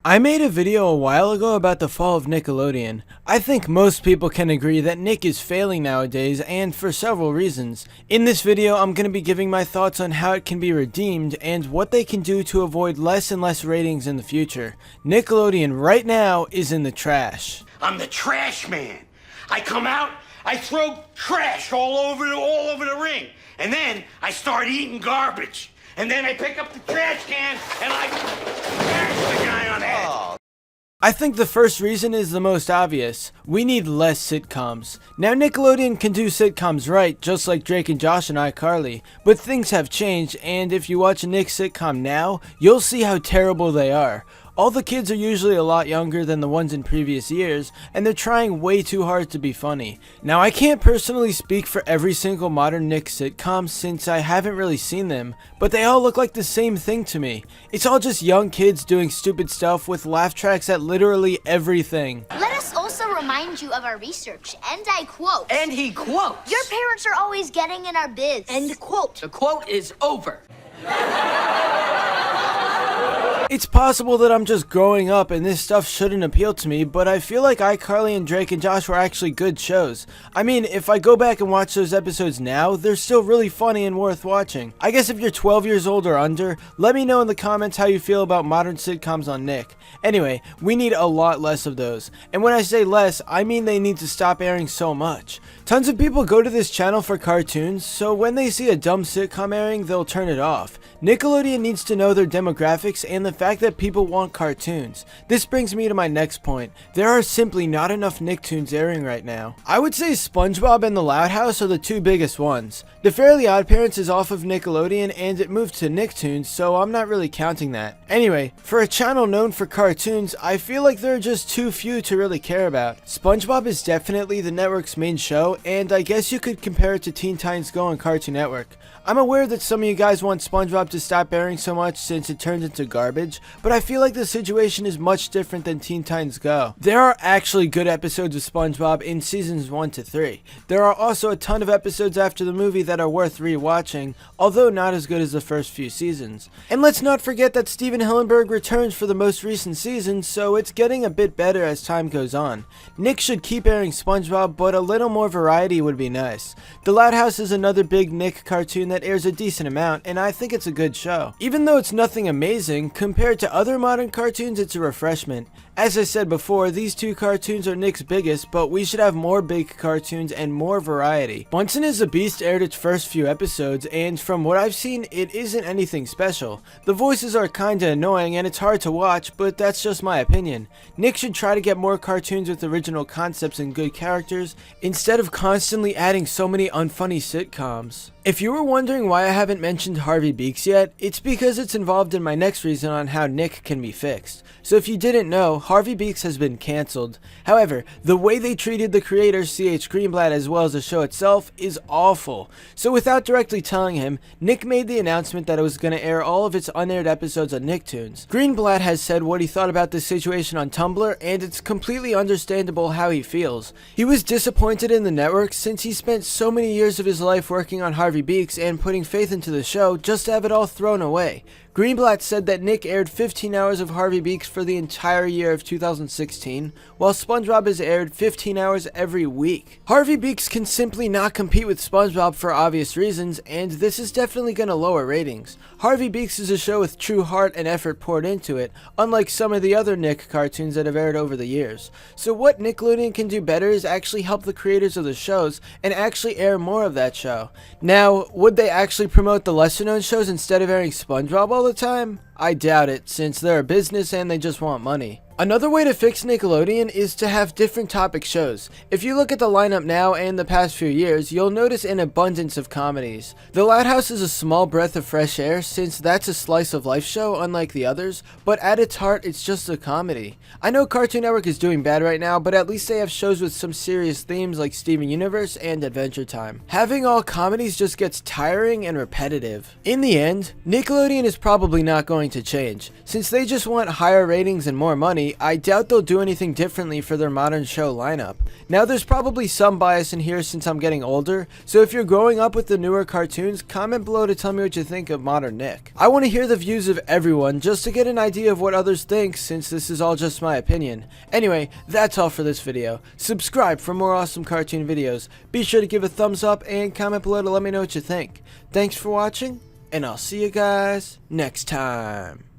I made a video a while ago about the fall of Nickelodeon. I think most people can agree that Nick is failing nowadays, and for several reasons. In this video, I'm going to be giving my thoughts on how it can be redeemed and what they can do to avoid less and less ratings in the future. Nickelodeon right now is in the trash. I'm the trash man. I come out, I throw trash all over the ring, and then I start eating garbage. And then I pick up the trash can and I bash the guy on the head. I think the first reason is the most obvious. We need less sitcoms. Now Nickelodeon can do sitcoms right, just like Drake and Josh and iCarly, but things have changed, and if you watch a Nick sitcom now, you'll see how terrible they are. All the kids are usually a lot younger than the ones in previous years, and they're trying way too hard to be funny. Now I can't personally speak for every single modern Nick sitcom since I haven't really seen them, but they all look like the same thing to me. It's all just young kids doing stupid stuff with laugh tracks at literally everything. Let us also remind you of our research, and I quote. And he quotes. Your parents are always getting in our biz. End quote. The quote is over. It's possible that I'm just growing up and this stuff shouldn't appeal to me, but I feel like iCarly and Drake and Josh were actually good shows. I mean, if I go back and watch those episodes now, they're still really funny and worth watching. I guess if you're 12 years old or under, let me know in the comments how you feel about modern sitcoms on Nick. Anyway, we need a lot less of those. And when I say less, I mean they need to stop airing so much. Tons of people go to this channel for cartoons, so when they see a dumb sitcom airing, they'll turn it off. Nickelodeon needs to know their demographics and the fact that people want cartoons. This brings me to my next point. There are simply not enough Nicktoons airing right now. I would say SpongeBob and the Loud House are the two biggest ones. The Fairly OddParents is off of Nickelodeon and it moved to Nicktoons, so I'm not really counting that. Anyway, for a channel known for cartoons, I feel like there are just too few to really care about. SpongeBob is definitely the network's main show, and I guess you could compare it to Teen Titans Go on Cartoon Network. I'm aware that some of you guys want SpongeBob to stop airing so much since it turns into garbage, but I feel like the situation is much different than Teen Titans Go. There are actually good episodes of SpongeBob in seasons 1 to 3. There are also a ton of episodes after the movie that are worth rewatching, although not as good as the first few seasons. And let's not forget that Steven Hillenburg returns for the most recent season, so it's getting a bit better as time goes on. Nick should keep airing SpongeBob, but a little more variety would be nice. The Loud House is another big Nick cartoon that airs a decent amount, and I think it's a good show. Even though it's nothing amazing, compared to other modern cartoons, it's a refreshment. As I said before, these two cartoons are Nick's biggest, but we should have more big cartoons and more variety. Munson is a Beast aired its first few episodes, and from what I've seen, it isn't anything special. The voices are kinda annoying and it's hard to watch, but that's just my opinion. Nick should try to get more cartoons with original concepts and good characters, instead of constantly adding so many unfunny sitcoms. If you were wondering why I haven't mentioned Harvey Beaks yet, it's because it's involved in my next reason on how Nick can be fixed. So if you didn't know, Harvey Beaks has been cancelled. However, the way they treated the creator C.H. Greenblatt as well as the show itself is awful. So without directly telling him, Nick made the announcement that it was going to air all of its unaired episodes on Nicktoons. Greenblatt has said what he thought about this situation on Tumblr, and it's completely understandable how he feels. He was disappointed in the network since he spent so many years of his life working on Harvey Beaks and putting faith into the show just to have it all thrown away. Greenblatt said that Nick aired 15 hours of Harvey Beaks for the entire year of 2016, while SpongeBob has aired 15 hours every week. Harvey Beaks can simply not compete with SpongeBob for obvious reasons, and this is definitely going to lower ratings. Harvey Beaks is a show with true heart and effort poured into it, unlike some of the other Nick cartoons that have aired over the years. So what Nickelodeon can do better is actually help the creators of the shows and actually air more of that show. Now, would they actually promote the lesser known shows instead of airing SpongeBob all the time? I doubt it, since they're a business and they just want money. Another way to fix Nickelodeon is to have different topic shows. If you look at the lineup now and the past few years, you'll notice an abundance of comedies. The Loud House is a small breath of fresh air since that's a slice of life show unlike the others, but at its heart it's just a comedy. I know Cartoon Network is doing bad right now, but at least they have shows with some serious themes like Steven Universe and Adventure Time. Having all comedies just gets tiring and repetitive. In the end, Nickelodeon is probably not going to change. Since they just want higher ratings and more money, Personally, I doubt they'll do anything differently for their modern show lineup. Now there's probably some bias in here since I'm getting older, so if you're growing up with the newer cartoons, comment below to tell me what you think of modern Nick. I want to hear the views of everyone just to get an idea of what others think, since this is all just my opinion. Anyway, that's all for this video. Subscribe for more awesome cartoon videos. Be sure to give a thumbs up and comment below to let me know what you think. Thanks for watching, and I'll see you guys next time.